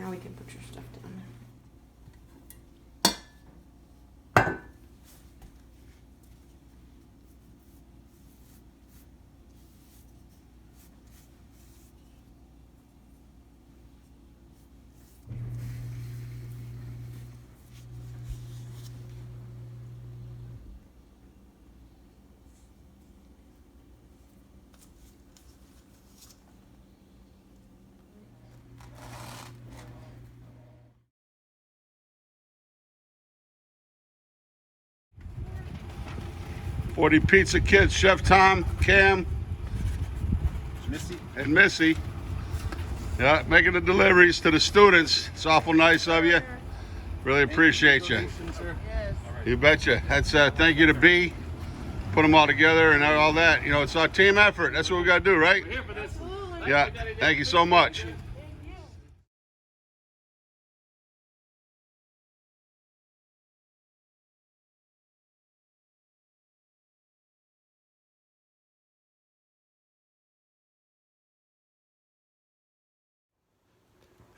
Now we can put your stuff down. 40 Pizza Kids, Chef Tom, Cam, and Missy. Yeah, making the deliveries to the students. It's awful nice of you. Really appreciate you. You betcha. That's thank you to B. Put them all together and all that. You know, it's our team effort. That's what we got to do, right? We're here for this. Yeah. Thank you so much.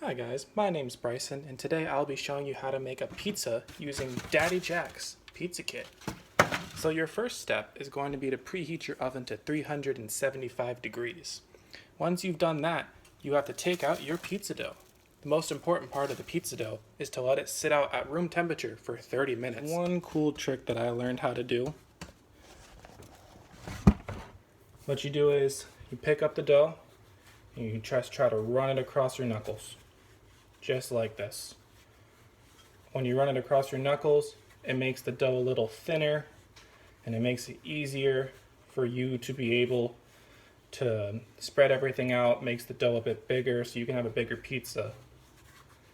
Hi guys, my name's Bryson, and today I'll be showing you how to make a pizza using Daddy Jack's Pizza Kit. So your first step is going to be to preheat your oven to 375 degrees. Once you've done that, you have to take out your pizza dough. The most important part of the pizza dough is to let it sit out at room temperature for 30 minutes. One cool trick that I learned how to do. What you do is you pick up the dough and you just try to run it across your knuckles. Just like this. When you run it across your knuckles, it makes the dough a little thinner and it makes it easier for you to be able to spread everything out, makes the dough a bit bigger so you can have a bigger pizza.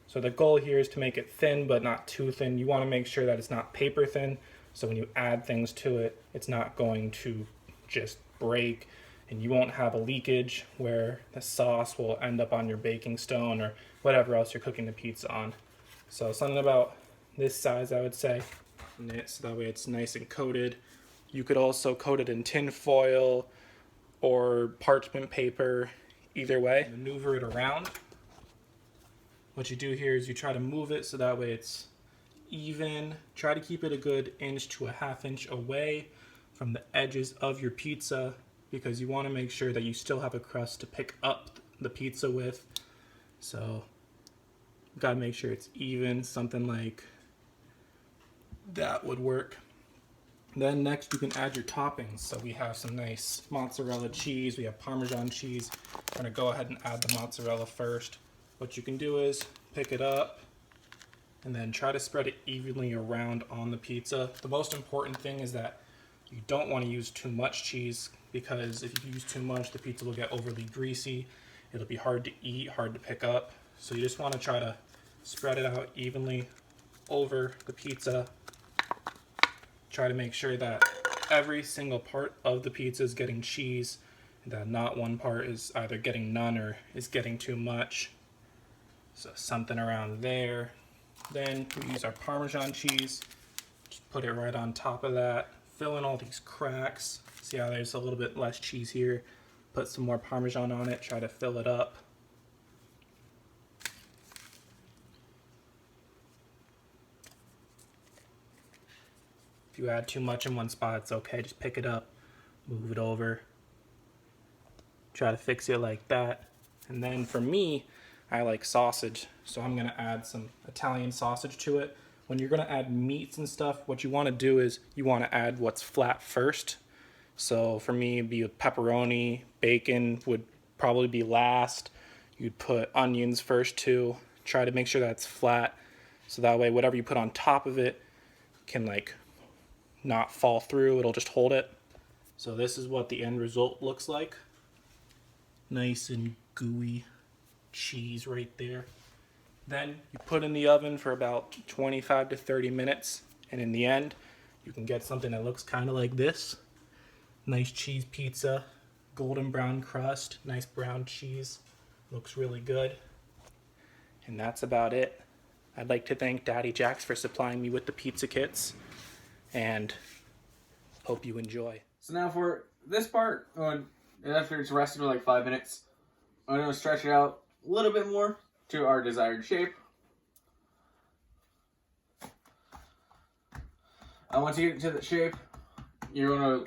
So the goal here is to make it thin but not too thin. You want to make sure that it's not paper thin, so when you add things to it, it's not going to just break and you won't have a leakage where the sauce will end up on your baking stone or whatever else you're cooking the pizza on. So something about this size, I would say, so that way it's nice and coated. You could also coat it in tin foil or parchment paper, either way. Maneuver it around. What you do here is you try to move it so that way it's even. Try to keep it a good inch to a half inch away from the edges of your pizza, because you want to make sure that you still have a crust to pick up the pizza with. So you gotta make sure it's even, something like that would work. Then next you can add your toppings. So we have some nice mozzarella cheese, we have Parmesan cheese. I'm gonna go ahead and add the mozzarella first. What you can do is pick it up and then try to spread it evenly around on the pizza. The most important thing is that you don't want to use too much cheese, because if you use too much, the pizza will get overly greasy. It'll be hard to eat, hard to pick up. So you just want to try to spread it out evenly over the pizza. Try to make sure that every single part of the pizza is getting cheese, and that not one part is either getting none or is getting too much. So something around there. Then we use our Parmesan cheese. Just put it right on top of that. Fill in all these cracks. See how there's a little bit less cheese here? Put some more Parmesan on it. Try to fill it up. If you add too much in one spot, it's okay. Just pick it up, move it over. Try to fix it like that. And then for me, I like sausage, so I'm gonna add some Italian sausage to it. When you're gonna add meats and stuff, what you wanna do is you wanna add what's flat first. So for me, it'd be a pepperoni, bacon would probably be last. You'd put onions first too. Try to make sure that's flat, so that way whatever you put on top of it can like not fall through, it'll just hold it. So this is what the end result looks like. Nice and gooey cheese right there. Then you put in the oven for about 25 to 30 minutes, and in the end you can get something that looks kind of like this. Nice cheese pizza, golden brown crust, nice brown cheese, looks really good. And that's about it. I'd like to thank Daddy Jack's for supplying me with the pizza kits, and hope you enjoy. So now for this part, after it's rested for like 5 minutes, I'm going to stretch it out a little bit more to our desired shape. Once you get it to the shape, you're going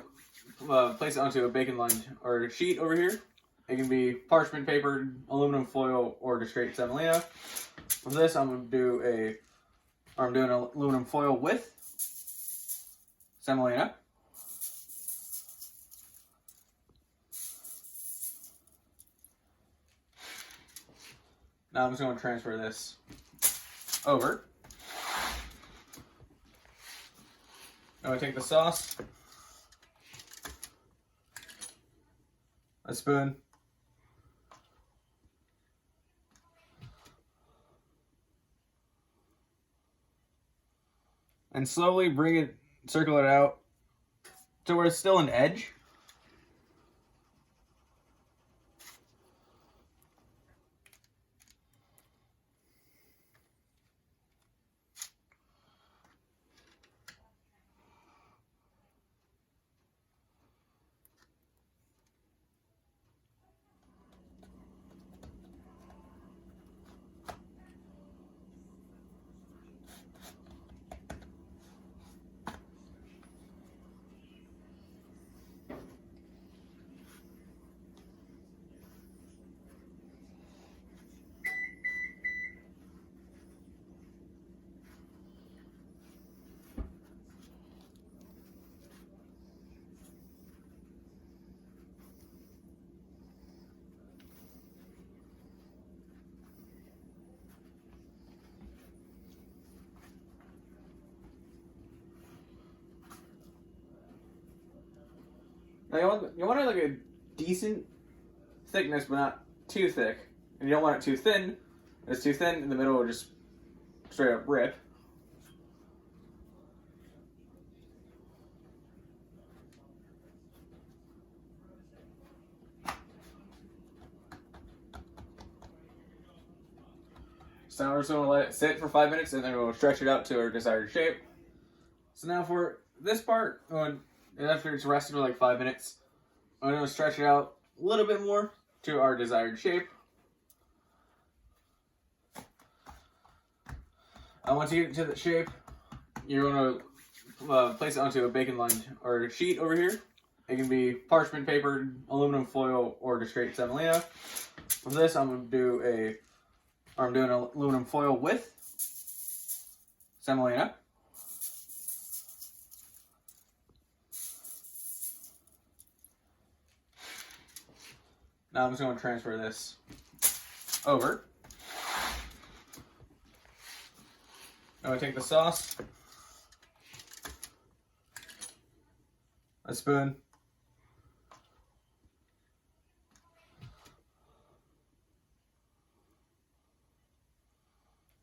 to place it onto a bacon lined or sheet over here. It can be parchment paper, aluminum foil, or just straight semolina. For this, I'm doing aluminum foil with semolina. Now I'm just going to transfer this over. I'm going to take the sauce, a spoon, and slowly circle it out to where it's still an edge. Now you want it like a decent thickness, but not too thick. And you don't want it too thin. If it's too thin, in the middle will just straight up rip. So now we're just going to let it sit for 5 minutes, and then we'll stretch it out to our desired shape. So now for this part, after it's rested for like 5 minutes, I'm going to stretch it out a little bit more to our desired shape. Once you get it to the shape, you're going to place it onto a bacon lined or sheet over here. It can be parchment paper, aluminum foil, or just straight semolina. For this, I'm doing aluminum foil with semolina. Now I'm just going to transfer this over. I'm going to take the sauce, a spoon,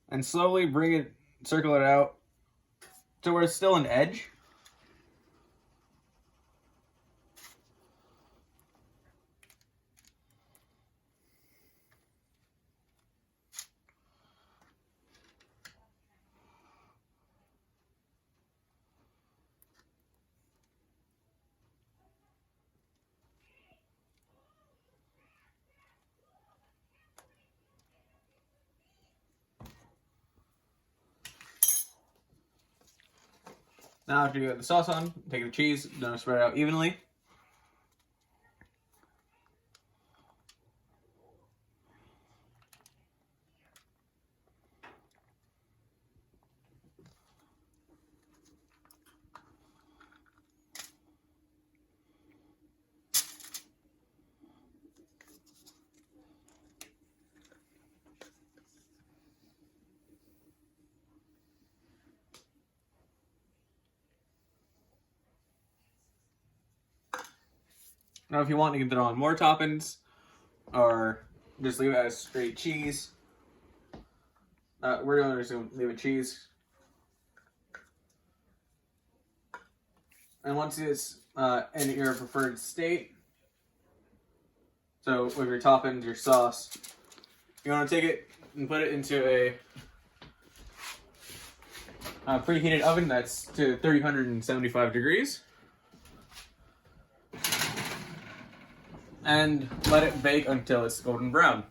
and slowly circle it out to where it's still an edge. Now after you get the sauce on, take the cheese, then spread it out evenly. Now if you want, you can throw on more toppings, or just leave it as straight cheese. We're just going to leave it cheese. And once it's in your preferred state, so with your toppings, your sauce, you want to take it and put it into a preheated oven that's to 375 degrees. And let it bake until it's golden brown.